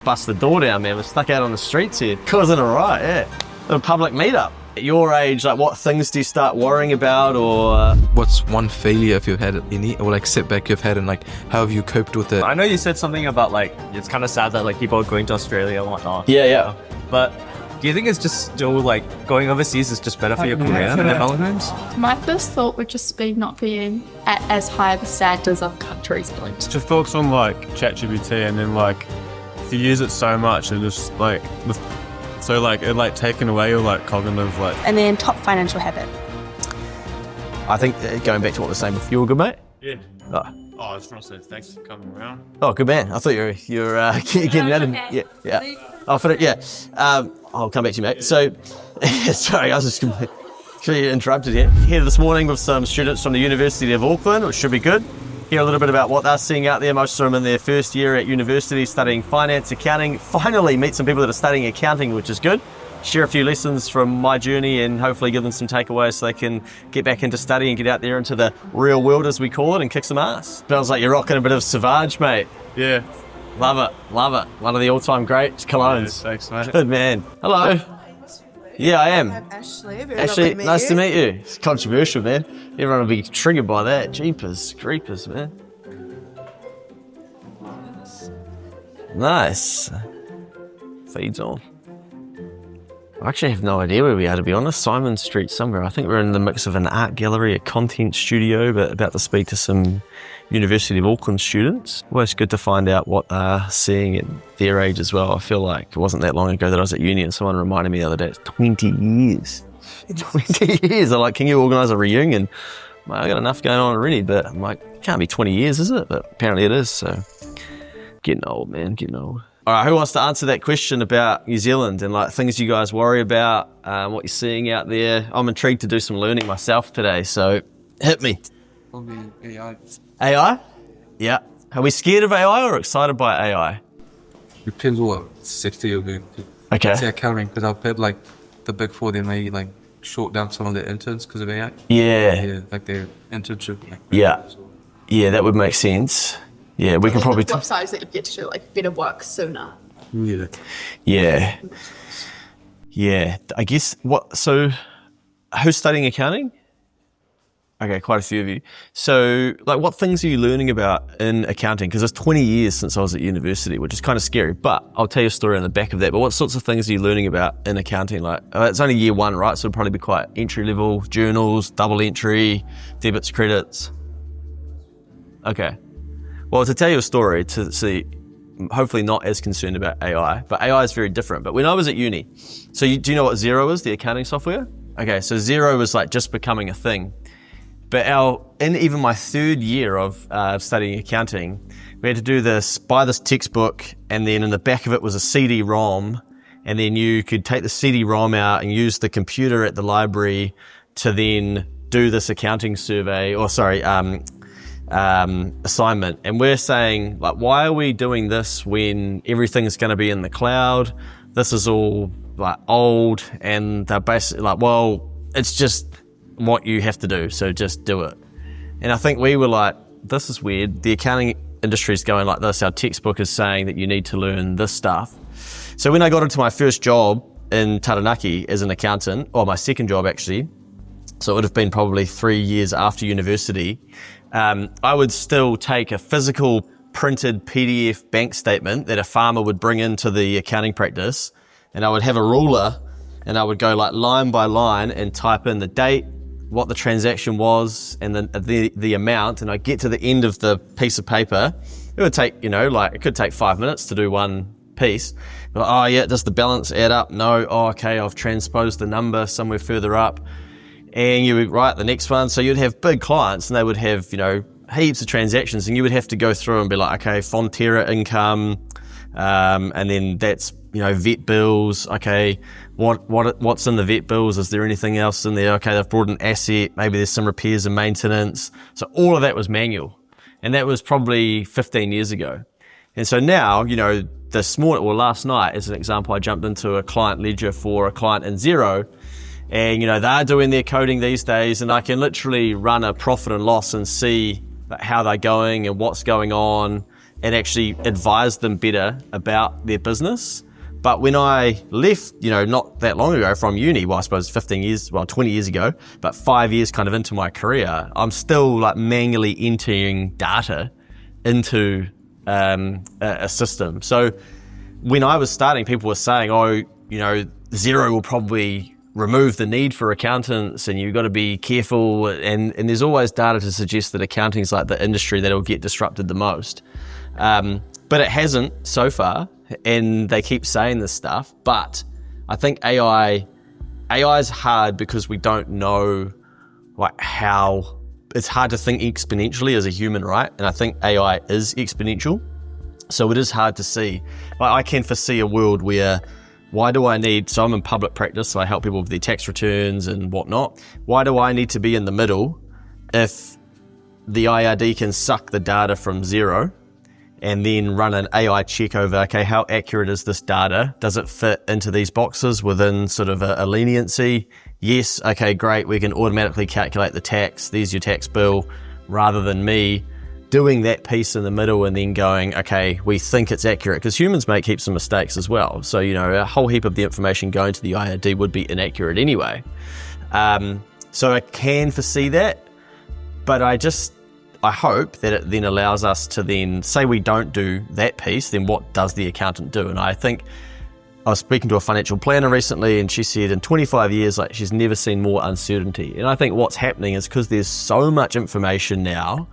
Bust the door down, man. We're stuck out on the streets here. Causing a riot, yeah. A public meetup. At your age, like, what things do you start worrying about, or what's one failure if you've had any, or like setback you've had, and like how have you coped with it? I know you said something about like it's kind of sad that like people are going to Australia and whatnot. Yeah. But do you think it's just still like going overseas is just better for your career development? My first thought would just be not being at as high of a standards of countries. Just focus on like ChatGPT, and then like if you use it so much and just like so like it like taking away your like cognitive like. And then top financial habit. I think going back to what we were saying before, you were good, mate? Yeah. Oh, I just want to say thanks for coming around. oh good man. I thought you were getting out of yeah. I'll fit it. Yeah. I'll come back to you, mate. So, sorry, I was just completely interrupted here. Here this morning with some students from the University of Auckland, which should be good. Hear a little bit about what they're seeing out there. Most of them in their first year at university studying finance, accounting. Finally meet some people that are studying accounting, which is good. Share a few lessons from my journey and hopefully give them some takeaways so they can get back into study and get out there into the real world, as we call it, and kick some ass. Smells like you're rocking a bit of Savage, mate. Yeah. Love it. One of the all-time great colognes. Yeah, thanks, mate. Good man. Hello. Yeah, I am. I'm Ashley. Ashley, nice to meet you. It's controversial, man. Everyone will be triggered by that. Jeepers, creepers, man. Nice. Feeds on. I actually have no idea where we are, to be honest. Simon Street somewhere. I think we're in the mix of an art gallery, a content studio, but about to speak to some University of Auckland students. Always good to find out what they're seeing at their age as well. I feel like it wasn't that long ago that I was at uni and someone reminded me the other day, it's 20 years. 20 years. They're like, can you organise a reunion? I'm like, I got enough going on already, but I'm like, it can't be 20 years, is it? But apparently it is, so getting old, man, getting old. All right, who wants to answer that question about New Zealand and like things you guys worry about, what you're seeing out there? I'm intrigued to do some learning myself today, so hit me. Probably AI. AI? Yeah. Are we scared of AI or excited by AI? Depends what sector you're going to. Okay. Say accounting, because I've heard like the Big Four, they may like short down some of their interns because of AI. Yeah. Like their internship. Like, Yeah. Yeah, that would make sense. Yeah, we can probably. The flip side is that you get to do like better work sooner. Yeah. Yeah. Yeah. I guess so who's studying accounting? Okay, quite a few of you. So, like, what things are you learning about in accounting? Because it's 20 years since I was at university, which is kind of scary, but I'll tell you a story on the back of that. But what sorts of things are you learning about in accounting? Like, it's only year one, right? So it'll probably be quite entry level, journals, double entry, debits, credits. Okay. Well, to tell you a story, to see, hopefully not as concerned about AI, but AI is very different. But when I was at uni, so do you know what Xero is, the accounting software? Okay, so Xero was like just becoming a thing. But in even my third year of studying accounting, we had to do buy this textbook, and then in the back of it was a CD-ROM, and then you could take the CD-ROM out and use the computer at the library to then do this accounting survey, assignment. And we're saying, like, why are we doing this when everything's going to be in the cloud? This is all like old, and they're basically like, well, it's just what you have to do, so just do it. And I think we were like, this is weird. The accounting industry is going like this. Our textbook is saying that you need to learn this stuff. So when I got into my first job in Taranaki as an accountant, or my second job actually, so it would have been probably 3 years after university, I would still take a physical printed PDF bank statement that a farmer would bring into the accounting practice, and I would have a ruler, and I would go like line by line and type in the date, what the transaction was, and the amount, and I'd get to the end of the piece of paper. It would take, it could take 5 minutes to do one piece. But, oh yeah, does the balance add up? No. Oh, okay, I've transposed the number somewhere further up. And you would write the next one. So you'd have big clients, and they would have, heaps of transactions, and you would have to go through and be like, okay, Fonterra income, and then that's, vet bills. Okay, what's in the vet bills? Is there anything else in there? Okay, they've brought an asset. Maybe there's some repairs and maintenance. So all of that was manual, and that was probably 15 years ago. And so now, last night, as an example, I jumped into a client ledger for a client in Xero. And, they're doing their coding these days, and I can literally run a profit and loss and see how they're going and what's going on. and actually advise them better about their business. But when I left, not that long ago from uni, well, I suppose 20 years ago, but 5 years kind of into my career, I'm still like manually entering data into a system. So when I was starting, people were saying, Xero will probably remove the need for accountants and you've got to be careful. And there's always data to suggest that accounting is like the industry that will get disrupted the most. But it hasn't so far, and they keep saying this stuff. But I think AI is hard because we don't know how. It's hard to think exponentially as a human, right? And I think AI is exponential, so it is hard to see. I can foresee a world where, so I'm in public practice, so I help people with their tax returns and whatnot. Why do I need to be in the middle if the IRD can suck the data from Xero and then run an AI check over, okay, how accurate is this data? Does it fit into these boxes within sort of a leniency? Yes, okay, great, we can automatically calculate the tax, there's your tax bill, rather than me doing that piece in the middle and then going, okay, we think it's accurate, because humans make heaps of mistakes as well. So, a whole heap of the information going to the IRD would be inaccurate anyway. So I can foresee that, but I hope that it then allows us to then say we don't do that piece, then what does the accountant do? And I think I was speaking to a financial planner recently and she said in 25 years, she's never seen more uncertainty. And I think what's happening is because there's so much information now,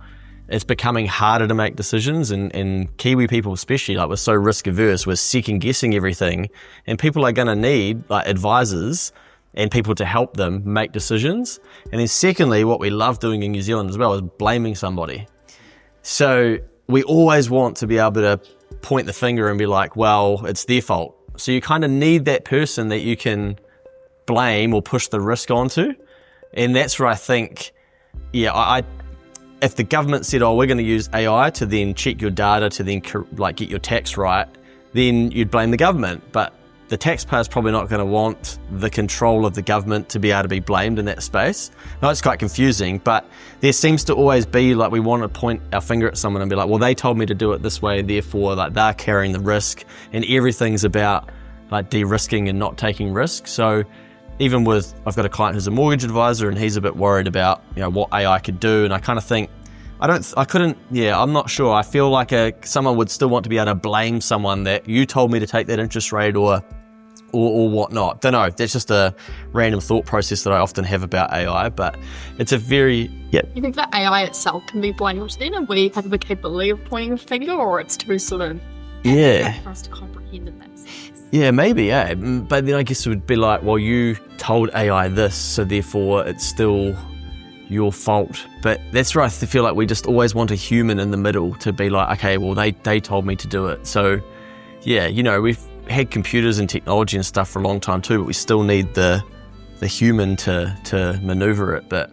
it's becoming harder to make decisions, and Kiwi people especially, we're so risk averse, we're second guessing everything, and people are gonna need advisors and people to help them make decisions. And then secondly, what we love doing in New Zealand as well is blaming somebody. So we always want to be able to point the finger and be like, well, it's their fault. So you kind of need that person that you can blame or push the risk onto. And that's where I think, if the government said, we're going to use AI to then check your data to then get your tax right, then you'd blame the government. But the taxpayer's probably not going to want the control of the government to be able to be blamed in that space. Now, it's quite confusing, but there seems to always be we want to point our finger at someone and be like, well, they told me to do it this way, therefore they're carrying the risk, and everything's about de-risking and not taking risk. So even I've got a client who's a mortgage advisor and he's a bit worried about, what AI could do. And I kind of think, I'm not sure. I feel like someone would still want to be able to blame someone that you told me to take that interest rate or whatnot. Don't know. That's just a random thought process that I often have about AI, but it's a very, You think that AI itself can be blamed then, and we have the capability of pointing a finger, or it's too sort of for us to comprehend in that sense? Yeah, maybe, but then I guess it would be like, well, you told AI this, so therefore it's still your fault. But that's where I feel like we just always want a human in the middle to be like, okay, well, they told me to do it. So we've had computers and technology and stuff for a long time too, but we still need the human to maneuver it. But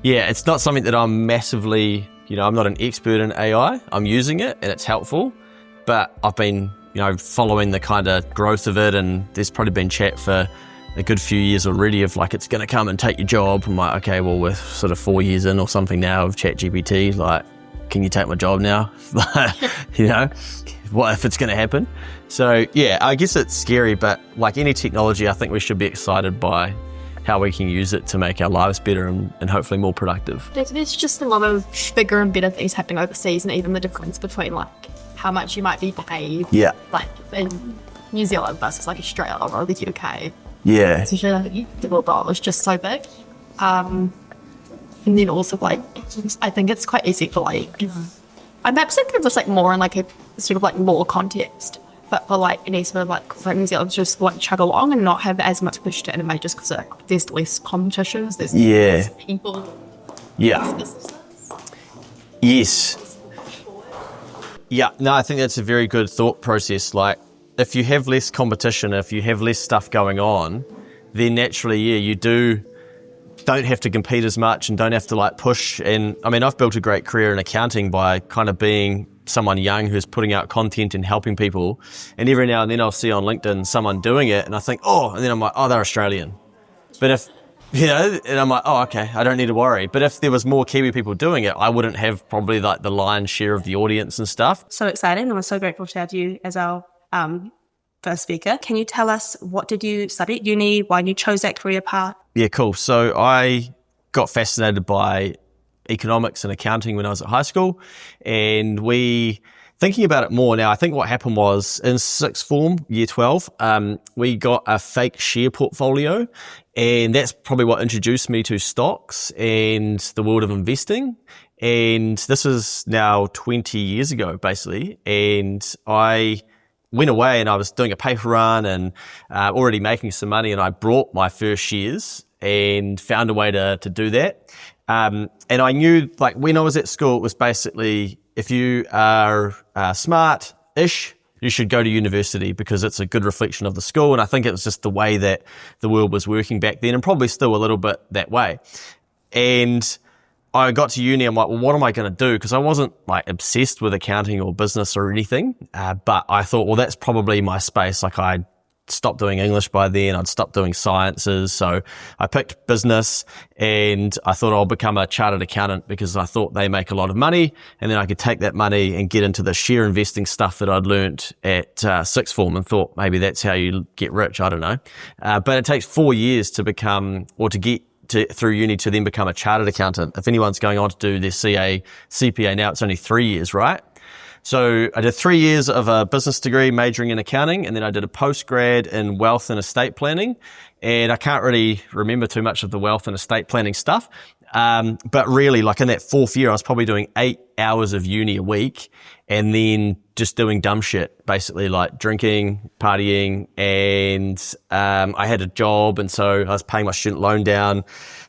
it's not something that I'm massively, I'm not an expert in AI. I'm using it and it's helpful, but I've been following the kind of growth of it, and there's probably been chat for a good few years already of it's going to come and take your job. I'm like, okay, well, we're sort of 4 years in or something now of ChatGPT. Can you take my job now? What if it's going to happen? So I guess it's scary, but like any technology, I think we should be excited by how we can use it to make our lives better and hopefully more productive. There's just a lot of bigger and better things happening overseas, and even the difference between how much you might be paid. Yeah. In New Zealand versus Australia or the UK. Yeah. Especially the world dollar is just so big. And then also I think it's quite easy for I'm perhaps thinking of this more in a sort of law context. But for any sort of New Zealand just chug along and not have as much push to innovate just because there's less competition, there's less people. Yeah. Yes. Yeah, no, I think that's a very good thought process. If you have less competition, if you have less stuff going on, then naturally, you don't have to compete as much and don't have to push. And I mean, I've built a great career in accounting by kind of being someone young who's putting out content and helping people. And every now and then I'll see on LinkedIn someone doing it and I think, and then I'm like, they're Australian. But You know, and I'm like, oh, okay, I don't need to worry. But if there was more Kiwi people doing it, I wouldn't have probably like the lion's share of the audience and stuff. So exciting, and we're so grateful to have you as our first speaker. Can you tell us, what did you study at uni, why you chose that career path? Yeah, cool. So I got fascinated by economics and accounting when I was at high school, and thinking about it more now, I think what happened was in sixth form, year 12, we got a fake share portfolio, and that's probably what introduced me to stocks and the world of investing. And this is now 20 years ago, basically. And I went away and I was doing a paper run and already making some money, and I brought my first shares and found a way to do that. And I knew, like, when I was at school, it was basically, if you are smart-ish, you should go to university because it's a good reflection of the school. And I think it was just the way that the world was working back then, and probably still a little bit that way. And I got to uni, I'm like, well, what am I going to do? Because I wasn't like obsessed with accounting or business or anything. But I thought, well, that's probably my space. Like, I stopped doing English by then. I'd stopped doing sciences. So I picked business, and I thought I'll become a chartered accountant because I thought they make a lot of money, and then I could take that money and get into the share investing stuff that I'd learnt at sixth form, and thought maybe that's how you get rich. I don't know. But it takes 4 years to become, or to get through uni to then become a chartered accountant. If anyone's going on to do their CPA now, it's only 3 years, right? So I did 3 years of a business degree majoring in accounting, and then I did a post-grad in wealth and estate planning. And I can't really remember too much of the wealth and estate planning stuff. But really, like in that fourth year, I was probably doing 8 hours of uni a week, and then just doing dumb shit, basically like drinking, partying, and I had a job, and so I was paying my student loan down.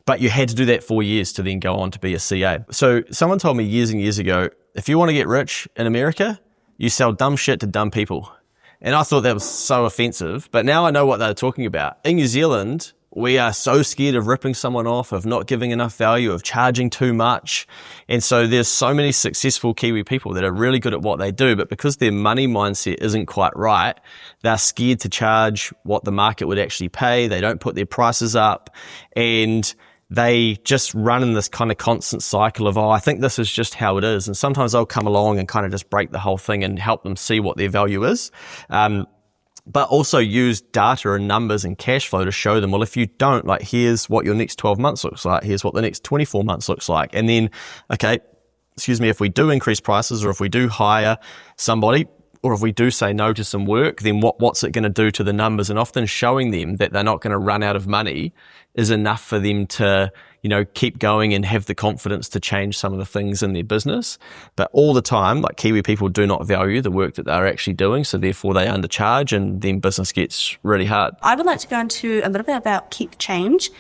But you had to do that 4 years to then go on to be a CA. So someone told me years and years ago, if you want to get rich in America, you sell dumb shit to dumb people. And I thought that was so offensive, but now I know what they're talking about. In New Zealand, we are so scared of ripping someone off, of not giving enough value, of charging too much. And so there's so many successful Kiwi people that are really good at what they do, but because their money mindset isn't quite right, they're scared to charge what the market would actually pay. They don't put their prices up, and they just run in this kind of constant cycle of, oh, I think this is just how it is. And sometimes they'll come along and kind of just break the whole thing and help them see what their value is. But also use data and numbers and cash flow to show them, well, if you don't, like, here's what your next 12 months looks like. Here's what the next 24 months looks like. And then, okay, if we do increase prices, or if we do hire somebody, or if we do say no to some work, then what's it going to do to the numbers? And often showing them that they're not going to run out of money is enough for them to, you know, keep going and have the confidence to change some of the things in their business. But all the time, like, Kiwi people do not value the work that they're actually doing, so therefore they undercharge, and then business gets really hard. I would like to go into a little bit about Keep Change,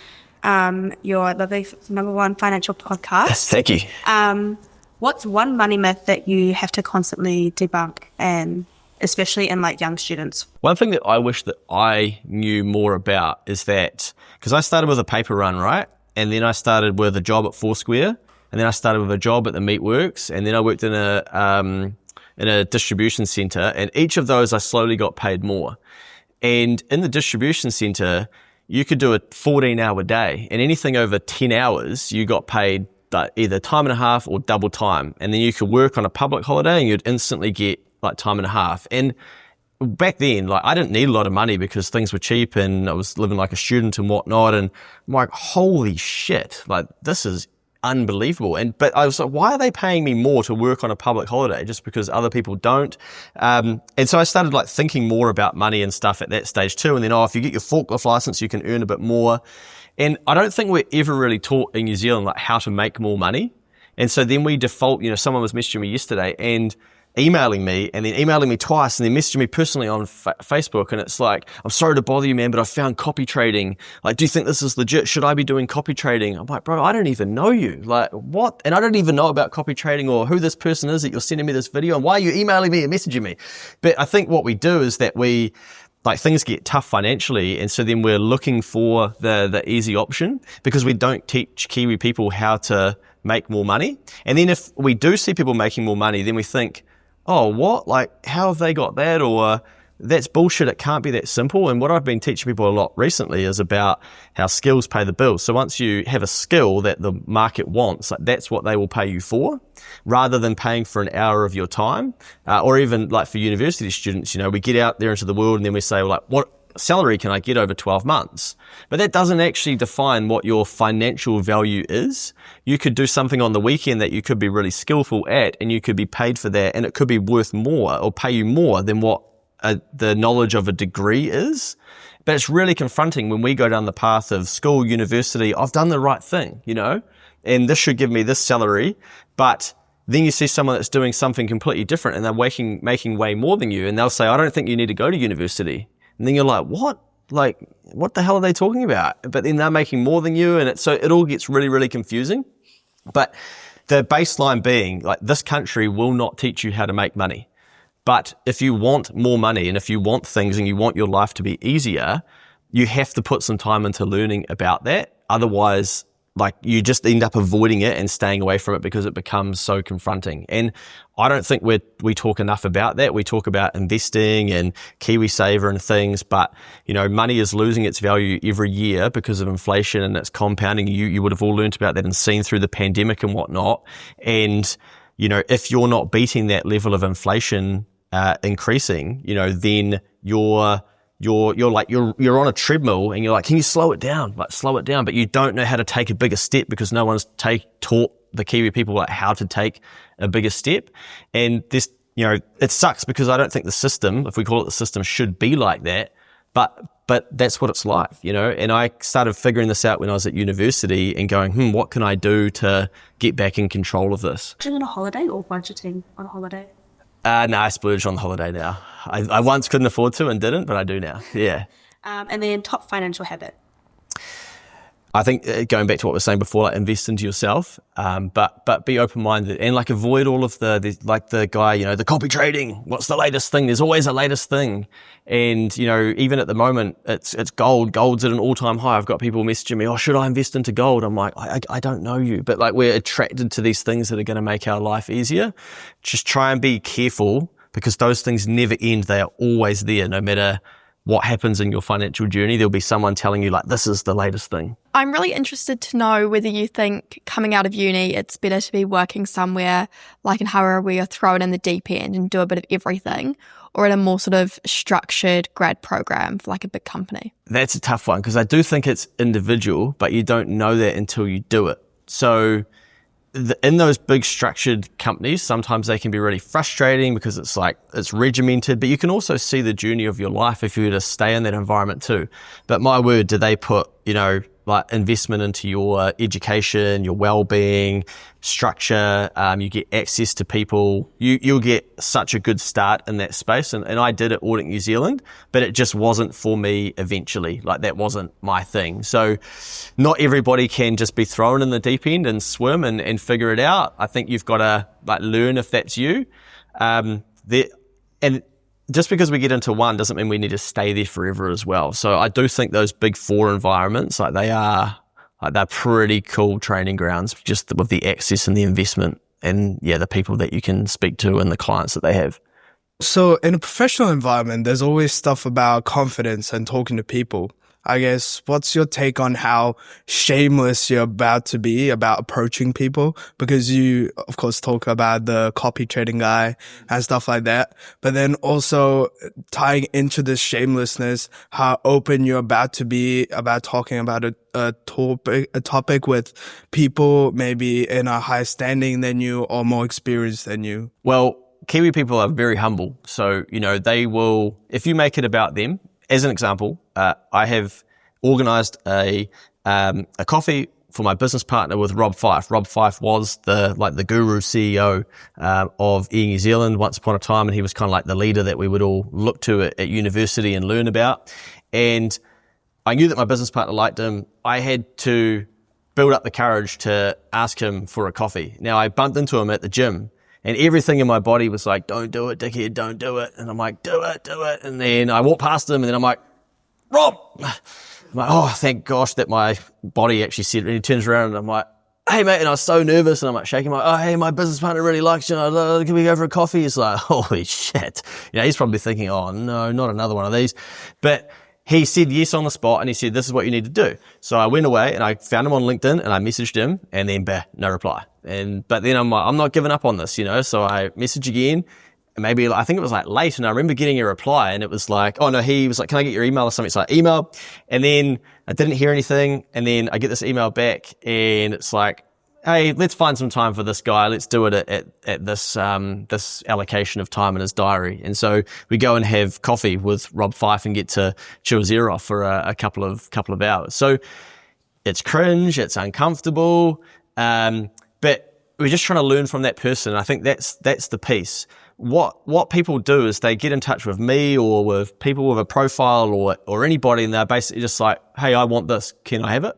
your lovely #1 financial podcast. Thank you. What's one money myth that you have to constantly debunk, and especially in like young students? One thing that I wish that I knew more about is that, because I started with a paper run, right? And then I started with a job at Foursquare, and then I started with a job at the Meatworks, and then I worked in a distribution center, and each of those I slowly got paid more. And in the distribution center, you could do a 14-hour day, and anything over 10 hours, you got paid either time and a half or double time. And then you could work on a public holiday and you'd instantly get like time and a half. And back then, like, I didn't need a lot of money because things were cheap and I was living like a student and whatnot. And I'm like, holy shit, like, this is unbelievable. But I was like, why are they paying me more to work on a public holiday just because other people don't? And so I started like thinking more about money and stuff at that stage too. And then, if you get your forklift license, you can earn a bit more. And I don't think we're ever really taught in New Zealand like how to make more money. And so then we default, someone was messaging me yesterday and emailing me, and then emailing me twice, and then messaging me personally on Facebook. And it's like, I'm sorry to bother you, man, but I found copy trading. Like, do you think this is legit? Should I be doing copy trading? I'm like, bro, I don't even know you. Like, what? And I don't even know about copy trading or who this person is that you're sending me this video, and why are you emailing me and messaging me? But I think what we do is that things get tough financially, and so then we're looking for the easy option because we don't teach Kiwi people how to make more money. And then if we do see people making more money, then we think, oh, what? Like, how have they got that? Or that's bullshit. It can't be that simple. And what I've been teaching people a lot recently is about how skills pay the bills. So once you have a skill that the market wants, like that's what they will pay you for, rather than paying for an hour of your time. Or even like for university students, we get out there into the world and then we say, well, like, what salary can I get over 12 months? But that doesn't actually define what your financial value is. You could do something on the weekend that you could be really skillful at, and you could be paid for that, and it could be worth more or pay you more than what the knowledge of a degree is. But it's really confronting when we go down the path of school, university, I've done the right thing, and this should give me this salary, but then you see someone that's doing something completely different and they're making way more than you, and they'll say, I don't think you need to go to university. And then you're like, what? Like, what the hell are they talking about? But then they're making more than you, and so it all gets really, really confusing. But the baseline being, like, this country will not teach you how to make money. But if you want more money and if you want things and you want your life to be easier, you have to put some time into learning about that. Otherwise, like, you just end up avoiding it and staying away from it because it becomes so confronting. And I don't think we talk enough about that. We talk about investing and KiwiSaver and things, but money is losing its value every year because of inflation, and it's compounding. You would have all learned about that and seen through the pandemic and whatnot. And if you're not beating that level of inflation increasing, then you're on a treadmill and you're like, can you slow it down? Like, slow it down. But you don't know how to take a bigger step because no one's taught the Kiwi people like how to take a bigger step. And this, it sucks because I don't think the system, if we call it the system, should be like that. But that's what it's like, and I started figuring this out when I was at university and going, what can I do to get back in control of this? Budgeting on a holiday or budgeting on a holiday? No, I splurge on the holiday now. I once couldn't afford to and didn't, but I do now. Yeah. And then top financial habit. I think going back to what we were saying before, like, invest into yourself, but be open-minded and like avoid all of the guy, the copy trading. What's the latest thing? There's always a latest thing. And, even at the moment, it's gold. Gold's at an all-time high. I've got people messaging me, should I invest into gold? I'm like, I don't know you, but like, we're attracted to these things that are going to make our life easier. Just try and be careful because those things never end. They are always there, no matter what happens in your financial journey. There'll be someone telling you like, this is the latest thing. I'm really interested to know whether you think coming out of uni, it's better to be working somewhere like in Hara where you're thrown in the deep end and do a bit of everything, or at a more sort of structured grad program for like a big company. That's a tough one because I do think it's individual, but you don't know that until you do it. So in those big structured companies, sometimes they can be really frustrating because it's regimented, but you can also see the journey of your life if you were to stay in that environment too. But my word, do they put, like investment into your education, your well-being, structure, you get access to people, you'll get such a good start in that space. And I did at Audit New Zealand, but it just wasn't for me eventually. Like, that wasn't my thing. So not everybody can just be thrown in the deep end and swim and figure it out. I think you've got to like learn if that's you. And just because we get into one doesn't mean we need to stay there forever as well. So I do think those big four environments, like they're pretty cool training grounds, just with the access and the investment and the people that you can speak to and the clients that they have. So in a professional environment, there's always stuff about confidence and talking to people. I guess, what's your take on how shameless you're about to be about approaching people? Because you, of course, talk about the copy trading guy and stuff like that. But then also tying into this shamelessness, how open you're about to be about talking about a topic with people maybe in a higher standing than you or more experienced than you. Well, Kiwi people are very humble. So, they will, if you make it about them, as an example, I have organised a coffee for my business partner with Rob Fife. Rob Fife was the guru CEO of Air New Zealand once upon a time, and he was kind of like the leader that we would all look to at university and learn about. And I knew that my business partner liked him. I had to build up the courage to ask him for a coffee. Now, I bumped into him at the gym, and everything in my body was like, don't do it, dickhead, don't do it. And I'm like, do it. And then I walked past him and then I'm like, Rob! I'm like, oh, thank gosh that my body actually said it. And he turns around and I'm like, hey mate, and I was so nervous, and I'm like shaking my, oh hey, my business partner really likes you, can we go for a coffee? He's like, holy shit. He's probably thinking, oh no, not another one of these. But he said yes on the spot, and he said, this is what you need to do. So I went away and I found him on LinkedIn and I messaged him, and then no reply. But then I'm like, I'm not giving up on this, so I messaged again. Maybe I think it was like late, and I remember getting a reply, and it was like, oh no, he was like, can I get your email or something? So I emailed, and then I didn't hear anything, and then I get this email back, and it's like, hey, let's find some time for this guy. Let's do it at this this allocation of time in his diary. And so we go and have coffee with Rob Fife and get to chill his ear off for a couple of hours. So it's cringe, it's uncomfortable, but we're just trying to learn from that person. I think that's the piece. What people do is they get in touch with me or with people with a profile or anybody, and they're basically just like, hey, I want this. Can I have it?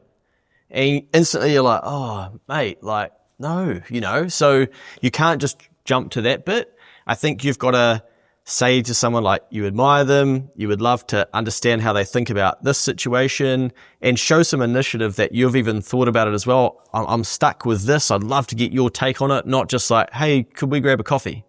And instantly you're like, oh, mate, like, no, So you can't just jump to that bit. I think you've got to say to someone like you admire them, you would love to understand how they think about this situation, and show some initiative that you've even thought about it as well. I'm stuck with this. I'd love to get your take on it, not just like, hey, could we grab a coffee?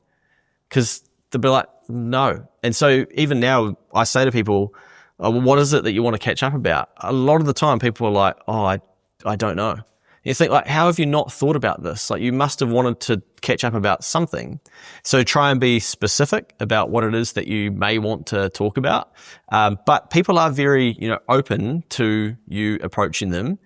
Because they'll be like, no. And so even now I say to people, oh, well, what is it that you want to catch up about? A lot of the time people are like, oh, I don't know. You think like, how have you not thought about this? Like you must have wanted to catch up about something. So try and be specific about what it is that you may want to talk about. But people are very, open to you approaching them,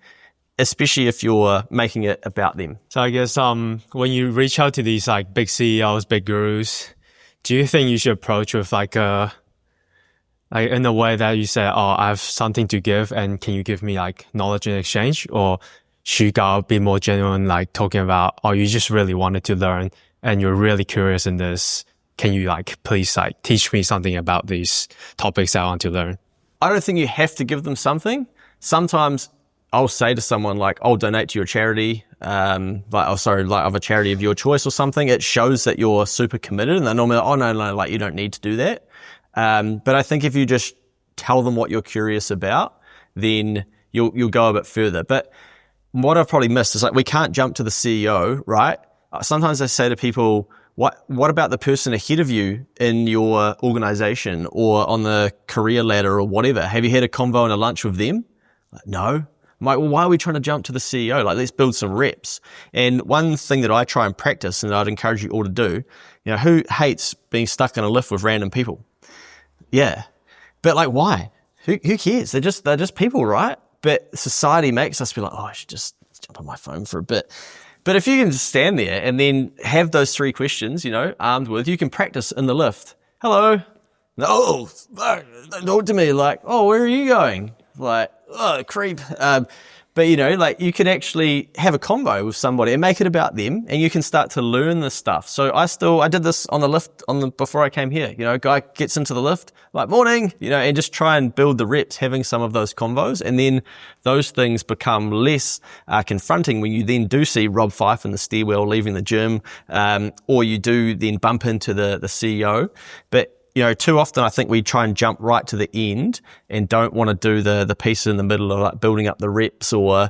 especially if you're making it about them. So I guess when you reach out to these like big CEOs, big gurus, do you think you should approach with like in a way that you say, oh, I have something to give, and can you give me like knowledge in exchange? Or should you gotta be more genuine, like talking about, oh, you just really wanted to learn and you're really curious in this. Can you like please like teach me something about these topics that I want to learn? I don't think you have to give them something. Sometimes I'll say to someone like, I'll donate to your charity, of a charity of your choice or something. It shows that you're super committed, and they're normally like, oh no, like you don't need to do that. But I think if you just tell them what you're curious about, then you'll go a bit further. But what I've probably missed is like, we can't jump to the CEO, right? Sometimes I say to people, what about the person ahead of you in your organization or on the career ladder or whatever? Have you had a convo and a lunch with them? Like, no. I'm like, well, why are we trying to jump to the CEO? Like, let's build some reps. And one thing that I try and practice, and I'd encourage you all to do, who hates being stuck in a lift with random people? Yeah. But like, why? Who cares? They're just people, right? But society makes us be like, oh, I should just jump on my phone for a bit. But if you can just stand there and then have those 3 questions, armed with, you can practice in the lift. Hello. Oh, don't talk to me. Like, oh, where are you going? Like, oh, creep. But like you can actually have a convo with somebody and make it about them, and you can start to learn this stuff. So I did this on the lift before I came here. Guy gets into the lift, like morning, and just try and build the reps, having some of those convos, and then those things become less confronting when you then do see Rob Fife in the stairwell leaving the gym, or you do then bump into the CEO. But too often I think we try and jump right to the end and don't want to do the pieces in the middle of like building up the reps or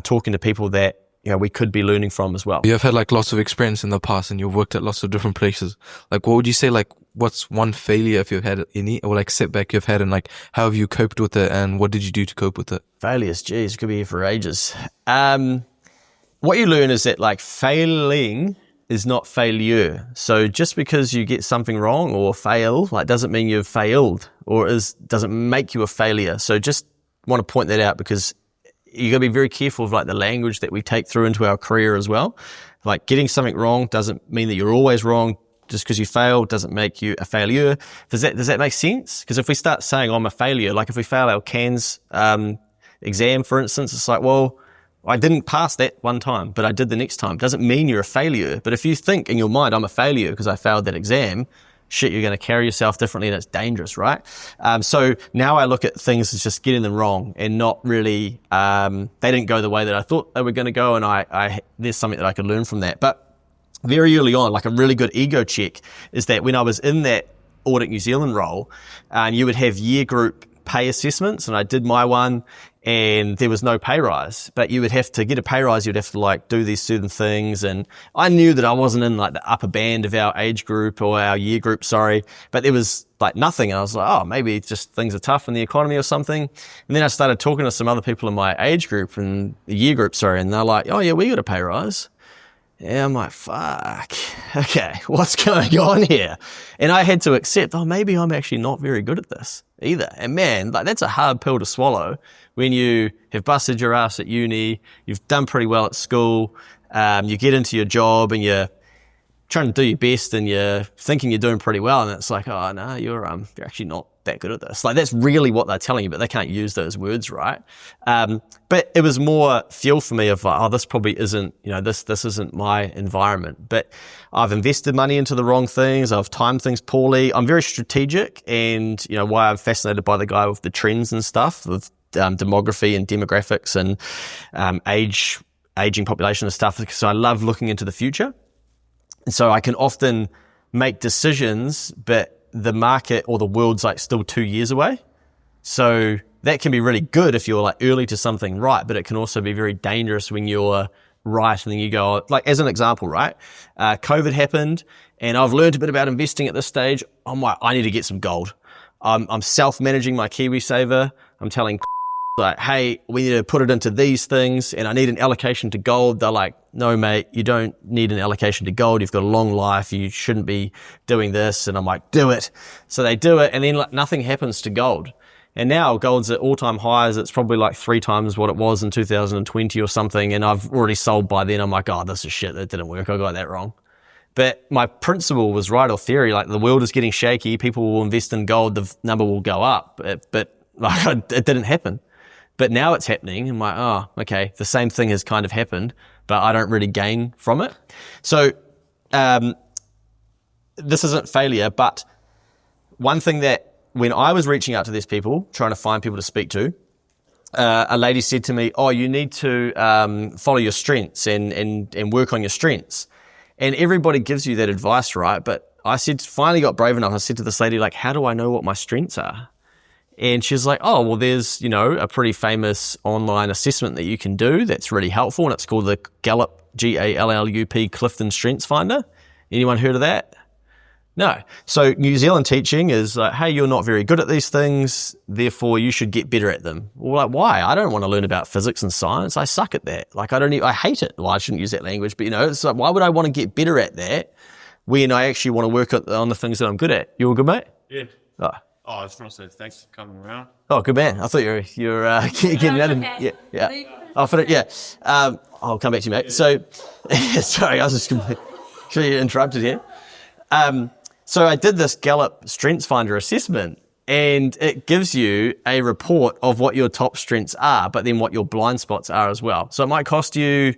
talking to people that we could be learning from as well. You've had like lots of experience in the past, and you've worked at lots of different places. Like, what would you say, like, what's one failure, if you've had any, or like setback you've had, and like how have you coped with it, and what did you do to cope with it? Failures, geez, could be here for ages. What you learn is that like failing is not failure. So just because you get something wrong or fail, like doesn't mean you've failed or doesn't make you a failure. So just want to point that out, because you got to be very careful of like the language that we take through into our career as well. Like getting something wrong doesn't mean that you're always wrong. Just because you fail doesn't make you a failure. Does that make sense? Because if we start saying I'm a failure, like if we fail our CANS exam, for instance, it's like, well, I didn't pass that one time, but I did the next time. Doesn't mean you're a failure. But if you think in your mind, I'm a failure because I failed that exam, shit, you're going to carry yourself differently, and it's dangerous, right? So now I look at things as just getting them wrong and not really, they didn't go the way that I thought they were going to go, and there's something that I could learn from that. But very early on, like a really good ego check is that when I was in that Audit New Zealand role, you would have year group pay assessments, and I did my one, and there was no pay rise. But you would have to get a pay rise. You'd have to like do these certain things, and I knew that I wasn't in like the upper band of our age group or our year group, but there was like nothing. And I was like, oh, maybe just things are tough in the economy or something. And then I started talking to some other people in my age group and the year group, and they're like, oh yeah, we got a pay rise. Yeah, I'm like, fuck, okay, what's going on here? And I had to accept, oh, maybe I'm actually not very good at this either. And man, like that's a hard pill to swallow when you have busted your ass at uni, you've done pretty well at school, you get into your job and you're trying to do your best and you're thinking you're doing pretty well, and it's like, oh no, you're actually not that good at this. Like that's really what they're telling you, but they can't use those words, right? But it was more fuel for me of like, oh, this probably isn't, this isn't my environment. But I've invested money into the wrong things. I've timed things poorly. I'm very strategic, and why I'm fascinated by the guy with the trends and stuff, with demography and demographics and aging population and stuff. So I love looking into the future. And so I can often make decisions, but the market or the world's like still 2 years away. So that can be really good if you're like early to something, right? But it can also be very dangerous when you're right and then you go, like as an example, right? COVID happened and I've learned a bit about investing at this stage. I'm like, I need to get some gold. I'm self-managing my Kiwi saver. I'm telling like, hey, we need to put it into these things and I need an allocation to gold. They're like, no, mate, you don't need an allocation to gold. You've got a long life. You shouldn't be doing this. And I'm like, do it. So they do it. And then like nothing happens to gold. And now gold's at all-time highs. It's probably like 3 times what it was in 2020 or something. And I've already sold by then. I'm like, oh, this is shit. That didn't work. I got that wrong. But my principle was right, or theory, like the world is getting shaky. People will invest in gold. The number will go up. But like it didn't happen. But now it's happening. I'm like, oh, okay, the same thing has kind of happened, but I don't really gain from it. So this isn't failure, but one thing that when I was reaching out to these people, trying to find people to speak to, a lady said to me, oh, you need to follow your strengths and work on your strengths. And everybody gives you that advice, right? But I finally got brave enough. I said to this lady, like, how do I know what my strengths are? And she's like, oh, well, there's, a pretty famous online assessment that you can do that's really helpful. And it's called the Gallup, Gallup Clifton Strengths Finder. Anyone heard of that? No. So New Zealand teaching is like, hey, you're not very good at these things, therefore you should get better at them. Well, like, why? I don't want to learn about physics and science. I suck at that. Like, I hate it. Well, I shouldn't use that language, but it's like, why would I want to get better at that when I actually want to work on the things that I'm good at? You all good, mate? Yeah. Oh. I just want to say thanks for coming around. Oh, good man. I thought you were getting out of yeah. I'll fit it. Yeah. I'll come back to you, mate. So, sorry, I was just completely interrupted here. So I did this Gallup Strengths Finder assessment, and it gives you a report of what your top strengths are, but then what your blind spots are as well. So it might cost you,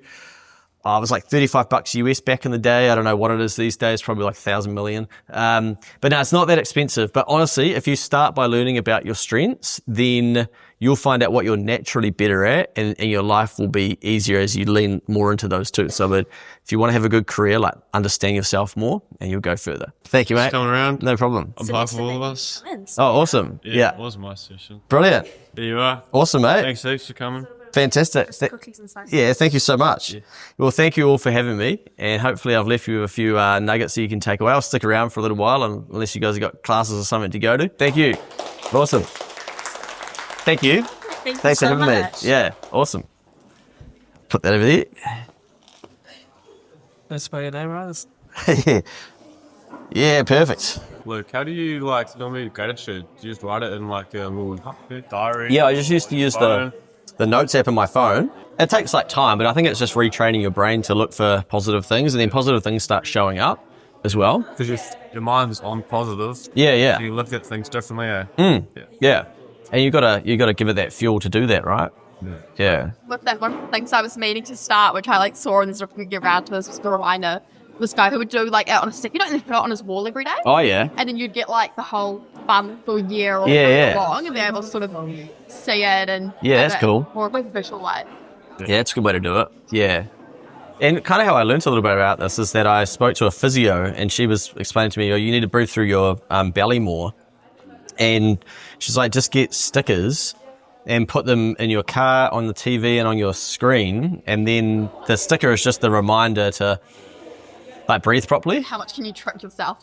it was like $35 US back in the day. I don't know what it is these days, probably like 1,000 million. But no, it's not that expensive. But honestly, if you start by learning about your strengths, then you'll find out what you're naturally better at, and your life will be easier as you lean more into those too. So if you want to have a good career, like understand yourself more, and you'll go further. Thank you, mate. Coming around. No problem. On behalf of all of us. Oh, awesome. Yeah. It was my session. Brilliant. There you are. Awesome, mate. Thanks heaps for coming. Fantastic. Cookies and slices. Yeah, thank you so much. Yeah. Well, thank you all for having me, and hopefully I've left you with a few nuggets that you can take away. I'll stick around for a little while, unless you guys have got classes or something to go to. Thank you. Awesome. Thank you. Thanks for having me. Yeah, awesome. Put that over there. That's by your name, right? Yeah, perfect. Luke, how do you normally gratitude? Do you just write it in like a little diary? Yeah, I just used to use the notes app on my phone. It takes like time, but I think it's just retraining your brain to look for positive things, and then positive things start showing up as well. Because your mind's on positive. Yeah. So you look at things differently. Yeah. And you gotta give it that fuel to do that, right? Yeah. With that, one of the things I was meaning to start, which I saw and was looking to get around to, was a reminder. This guy who would do like out on a stick, and put it on his wall every day. Oh yeah. And then you'd get like the whole fun for a year or long, and be able to sort of see it and that's cool. More of a visual way. Yeah, it's a good way to do it. Yeah. And kind of how I learned a little bit about this is that I spoke to a physio, and she was explaining to me, you need to breathe through your belly more. And she's like, just get stickers and put them in your car, on the TV and on your screen. And then the sticker is just the reminder to like breathe properly. How much can you train yourself?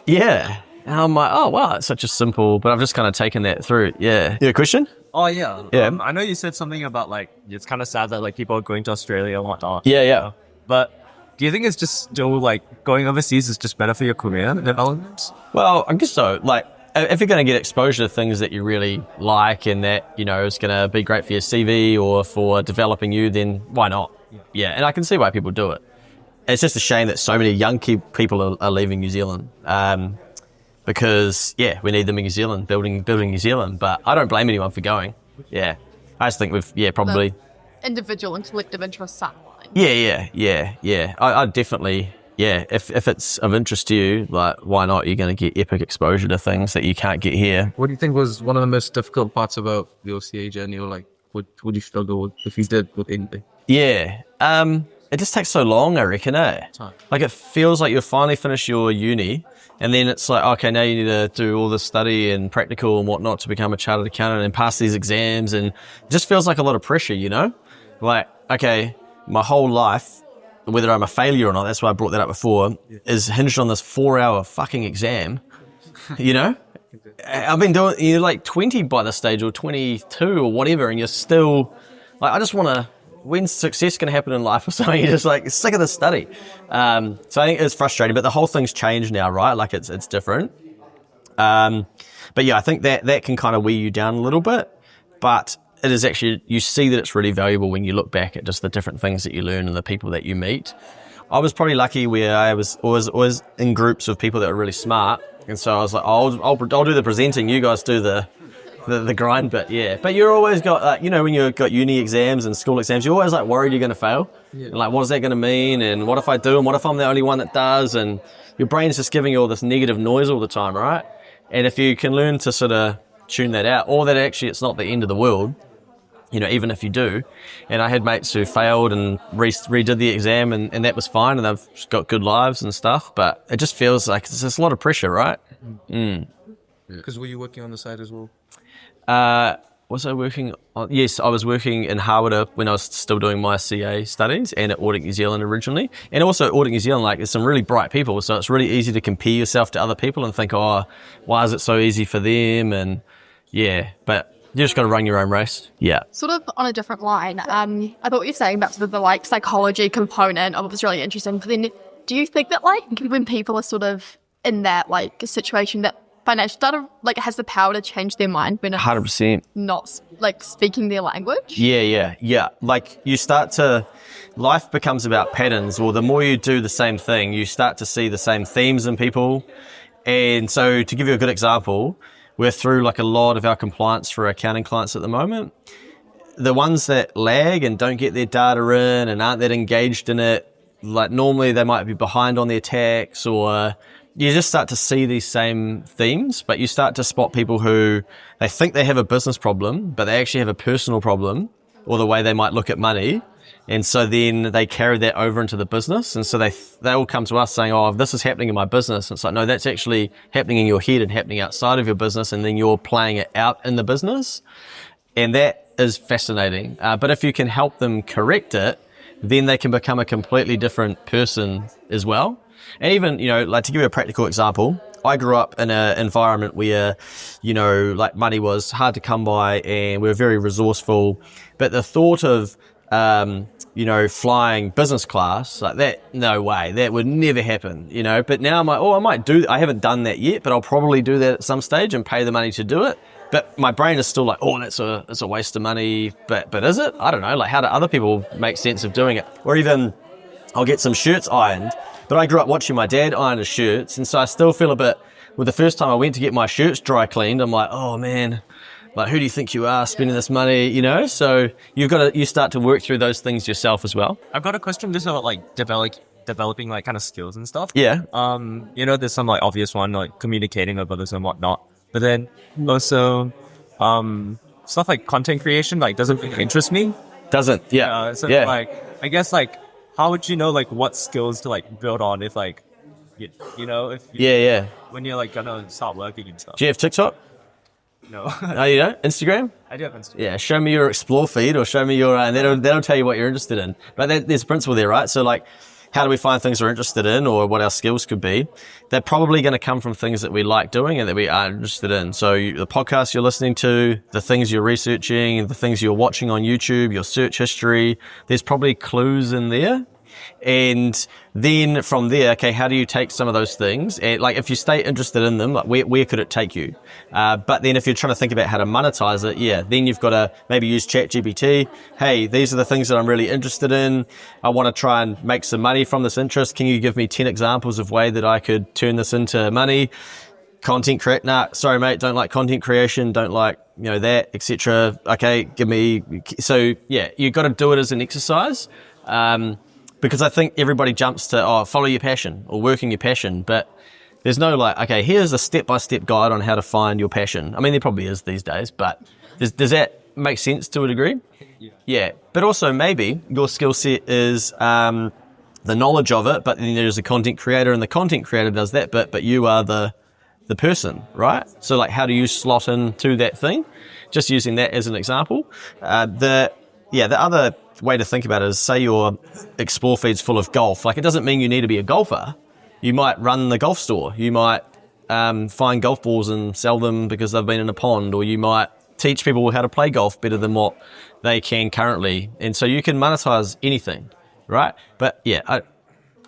Yeah. And I'm like, oh, wow, it's such a simple, but I've just kind of taken that through. Yeah. You have a question? Oh yeah. Yeah. I know you said something about like it's kind of sad that like people are going to Australia and whatnot. Yeah. But do you think it's just still like going overseas is just better for your career development? Well, I guess so. Like, if you're going to get exposure to things that you really like and that, you know, is going to be great for your CV or for developing you, then why not? Yeah. And I can see why people do it. It's just a shame that so many young people are leaving New Zealand. Because, yeah, we need them in New Zealand, building New Zealand. But I don't blame anyone for going. Yeah. I just think probably... The individual and collective interests are aligned. Yeah. I definitely, if it's of interest to you, like, why not? You're going to get epic exposure to things that you can't get here. What do you think was one of the most difficult parts about the OCA journey, or like what would you struggle with if you did with anything? Yeah. It just takes so long, I reckon, Time. Like, it feels like you'll finally finish your uni, and then it's like, okay, now you need to do all this study and practical and whatnot to become a chartered accountant and pass these exams, and it just feels like a lot of pressure, you know? Like, okay, my whole life, whether I'm a failure or not, that's why I brought that up before, is hinged on this 4-hour fucking exam, you know? I've been doing, you're like 20 by this stage, or 22 or whatever, and you're still, like, I just want to, when's success going to happen in life or something? You're just like sick of the study. So I think it's frustrating, but the whole thing's changed now, right? Like it's different. But yeah, I think that can kind of wear you down a little bit, but it is actually, you see that it's really valuable when you look back at just the different things that you learn and the people that you meet. I was probably lucky where I was always in groups of people that were really smart. And so I was like, I'll do the presenting, you guys do the grind bit, yeah. But you're always got, you know, when you've got uni exams and school exams, you're always like worried you're going to fail. Yeah. And like, what is that going to mean? And what if I do? And what if I'm the only one that does? And your brain's just giving you all this negative noise all the time, right? And if you can learn to sort of tune that out, or that actually it's not the end of the world, you know, even if you do. And I had mates who failed and redid the exam, and that was fine, and they've got good lives and stuff. But it just feels like it's just a lot of pressure, right? Because were you working on the side as well? Was I working on? Yes, I was working in Harvard when I was still doing my CA studies, and at Audit New Zealand originally. And also Audit New Zealand, like, there's some really bright people, so it's really easy to compare yourself to other people and think, oh, why is it so easy for them? And yeah, but you just got to run your own race. Yeah. Sort of on a different line, I thought what you were saying about sort of the like psychology component of it was really interesting. But then do you think that like when people are sort of in that like situation that financial data like has the power to change their mind when it's 100%. not like speaking their language? Yeah. Like you start to, life becomes about patterns, or the more you do the same thing, you start to see the same themes in people. And so to give you a good example, we're through like a lot of our compliance for accounting clients at the moment. The ones that lag and don't get their data in and aren't that engaged in it, like normally they might be behind on their tax, or you just start to see these same themes, but you start to spot people who they think they have a business problem, but they actually have a personal problem, or the way they might look at money. And so then they carry that over into the business. And so they all come to us saying, oh, this is happening in my business. And it's like, no, that's actually happening in your head and happening outside of your business. And then you're playing it out in the business. And that is fascinating. But if you can help them correct it, then they can become a completely different person as well. And even, you know, like to give you a practical example, I grew up in an environment where, you know, like money was hard to come by and we were very resourceful. But the thought of, you know, flying business class, like that, no way, that would never happen, you know. But now I'm like, oh, I haven't done that yet, but I'll probably do that at some stage and pay the money to do it. But my brain is still like, oh, that's a waste of money. But is it? I don't know. Like, how do other people make sense of doing it? Or even I'll get some shirts ironed. But I grew up watching my dad iron his shirts, and so I still feel a bit, well, the first time I went to get my shirts dry cleaned, I'm like, oh man, like, who do you think you are spending this money, you know? So you start to work through those things yourself as well. I've got a question just about like developing like kind of skills and stuff. Yeah. You know, there's some like obvious one, like communicating with others and whatnot. But then also, stuff like content creation, like doesn't really interest me. Doesn't, yeah. So like, I guess like, how would you know like what skills to like build on if like, you know, if you, yeah. when you're like gonna start working and stuff. Do you have TikTok? No. Oh, you don't? Instagram? I do have Instagram. Yeah, show me your explore feed or show me your, and that'll tell you what you're interested in. But there's a principle there, right? So like, how do we find things we're interested in or what our skills could be? They're probably going to come from things that we like doing and that we are interested in. So the podcasts you're listening to, the things you're researching, the things you're watching on YouTube, your search history, there's probably clues in there. And then from there, okay, how do you take some of those things? And like, if you stay interested in them, like where could it take you? But then if you're trying to think about how to monetize it, yeah, then you've got to maybe use ChatGPT. Hey, these are the things that I'm really interested in. I want to try and make some money from this interest. Can you give me 10 examples of way that I could turn this into money? Content create, nah, sorry mate, don't like content creation, don't like, that, etc. Okay, give me, so yeah, you've got to do it as an exercise. Because I think everybody jumps to, follow your passion or working your passion, but there's no like, okay, here's a step-by-step guide on how to find your passion. I mean, there probably is these days, but does that make sense to a degree? Yeah. But also maybe your skill set is the knowledge of it, but then there's a content creator and the content creator does that bit, but you are the person, right? So like, how do you slot into that thing? Just using that as an example. The other way to think about it is, say your explore feed's full of golf. Like, it doesn't mean you need to be a golfer. You might run the golf store. You might find golf balls and sell them because they've been in a pond, or you might teach people how to play golf better than what they can currently. And so you can monetize anything, right? But yeah, I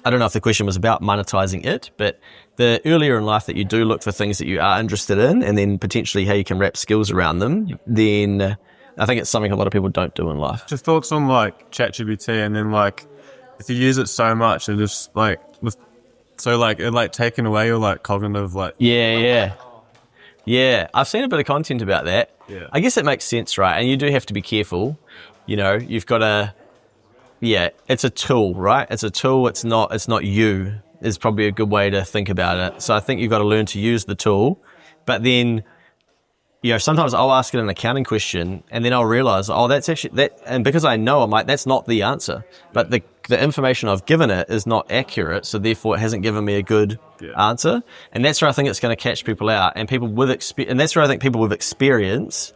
don't know if the question was about monetizing it, but the earlier in life that you do look for things that you are interested in, and then potentially how you can wrap skills around them, then I think it's something a lot of people don't do in life. Just thoughts on like ChatGPT, and then like if you use it so much, it just like it like taking away your like cognitive like. Yeah. I've seen a bit of content about that. Yeah. I guess it makes sense, right? And you do have to be careful. You've got to. Yeah, it's a tool, right? It's a tool. It's not you. Is probably a good way to think about it. So I think you've got to learn to use the tool, but then. Sometimes I'll ask it an accounting question and then I'll realize, that's actually that. And because I know, I'm like, that's not the answer, but the information I've given it is not accurate. So therefore it hasn't given me a good answer. And that's where I think it's going to catch people out, and people with and that's where I think people with experience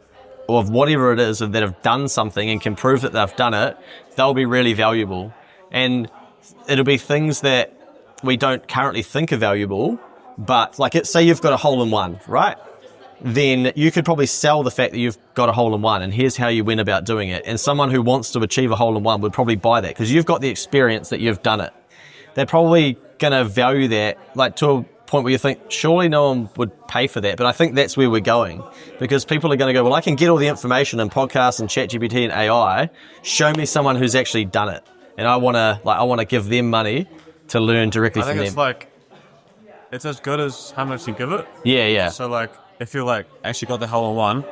or of whatever it is that have done something and can prove that they've done it, they'll be really valuable. And it'll be things that we don't currently think are valuable, but like say you've got a hole in one, right? Then you could probably sell the fact that you've got a hole in one and here's how you went about doing it. And someone who wants to achieve a hole in one would probably buy that because you've got the experience that you've done it. They're probably going to value that like to a point where you think, surely no one would pay for that. But I think that's where we're going, because people are going to go, well, I can get all the information in podcasts and ChatGPT and AI. Show me someone who's actually done it. And I want to give them money to learn directly from them. I think it's like, it's as good as how much you give it. Yeah. So like, if you like actually got the hole in one,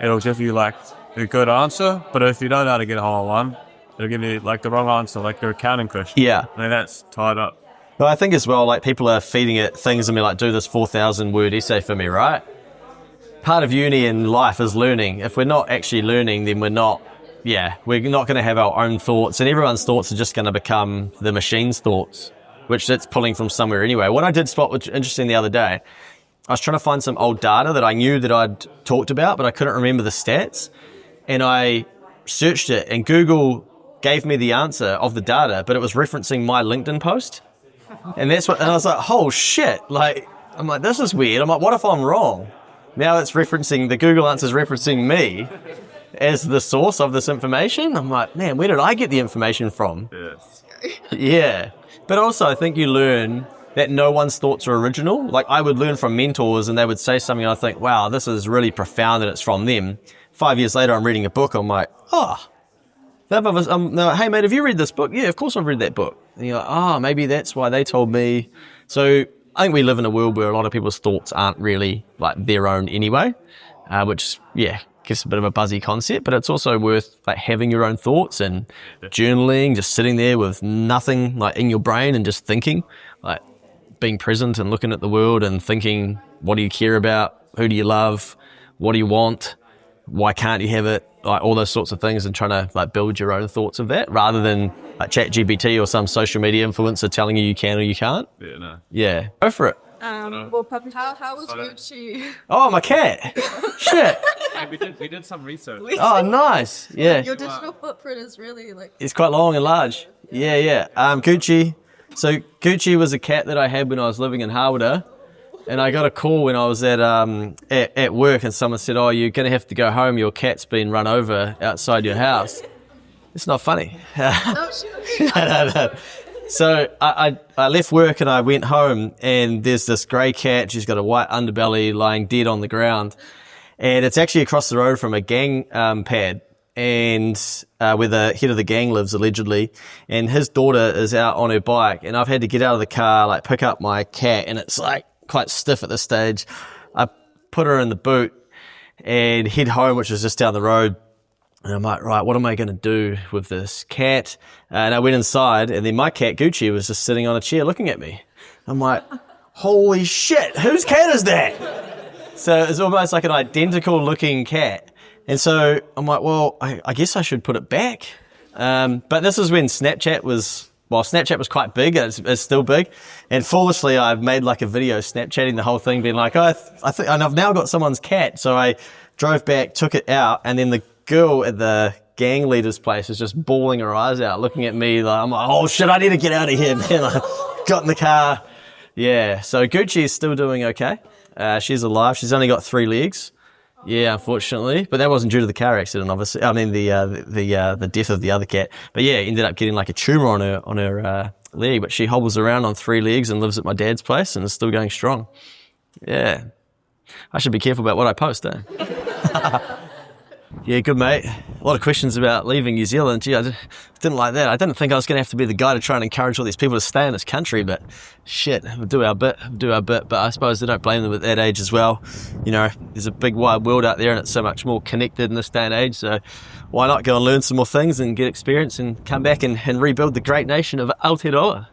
it'll give you like a good answer. But if you don't know how to get a hole in one, it'll give you like the wrong answer, like your accounting question. Yeah. I mean, that's tied up. Well, I think as well, like people are feeding it things and be like, do this 4,000 word essay for me, right? Part of uni and life is learning. If we're not actually learning, then we're not going to have our own thoughts, and everyone's thoughts are just going to become the machine's thoughts, which it's pulling from somewhere anyway. What I did spot, which was interesting the other day, I was trying to find some old data that I knew that I'd talked about, but I couldn't remember the stats. And I searched it, and Google gave me the answer of the data, but it was referencing my LinkedIn post. And I was like, oh shit. I'm like, this is weird. I'm like, what if I'm wrong? Now the Google answer is referencing me as the source of this information. I'm like, man, where did I get the information from? Yes. Yeah. But also I think you learn that no one's thoughts are original. Like I would learn from mentors and they would say something and I think, wow, this is really profound and it's from them. 5 years later, I'm reading a book. I'm like, they're like, hey mate, have you read this book? Yeah, of course I've read that book. And you're like, maybe that's why they told me. So I think we live in a world where a lot of people's thoughts aren't really like their own anyway, which gets a bit of a buzzy concept, but it's also worth like having your own thoughts and journaling, just sitting there with nothing like in your brain and just thinking, like being present and looking at the world and thinking, what do you care about? Who do you love? What do you want? Why can't you have it? Like all those sorts of things, and trying to like build your own thoughts of that rather than like ChatGPT or some social media influencer telling you can or you can't. Yeah, no. Yeah. Go for it. Well, probably. How was Gucci? Oh, my cat. Shit. We did some research. Oh, nice. Yeah. Your digital footprint is really like. It's quite long and large. Yeah. Gucci. So Gucci was a cat that I had when I was living in Harwood. And I got a call when I was at work, and someone said, "Oh, you're going to have to go home. Your cat's been run over outside your house." It's not funny. No. So I left work and I went home, and there's this grey cat. She's got a white underbelly lying dead on the ground. And it's actually across the road from a gang pad, and where the head of the gang lives, allegedly. And his daughter is out on her bike, and I've had to get out of the car, like pick up my cat, and it's like quite stiff at this stage. I put her in the boot and head home, which was just down the road. And I'm like, right, what am I going to do with this cat? And I went inside, and then my cat, Gucci, was just sitting on a chair looking at me. I'm like, holy shit, whose cat is that? So it's almost like an identical looking cat. And so I'm like, well, I guess I should put it back. But this is when Snapchat was quite big. It's still big. And foolishly, I've made like a video Snapchatting the whole thing, being like, oh, I think I've now got someone's cat. So I drove back, took it out, and then the girl at the gang leader's place is just bawling her eyes out, looking at me like, I'm like, oh shit, I need to get out of here, man. I got in the car. Yeah, so Gucci is still doing okay. She's alive. She's only got 3 legs. Yeah, unfortunately, but that wasn't due to the car accident, obviously. I mean, the death of the other cat. But yeah, ended up getting like a tumor on her leg. But she hobbles around on 3 legs and lives at my dad's place and is still going strong. Yeah, I should be careful about what I post, eh? Yeah, good mate. A lot of questions about leaving New Zealand. Gee, I didn't like that. I didn't think I was going to have to be the guy to try and encourage all these people to stay in this country, but shit, we'll do our bit. But I suppose I don't blame them at that age as well. You know, there's a big wide world out there, and it's so much more connected in this day and age, so why not go and learn some more things and get experience and come back and rebuild the great nation of Aotearoa?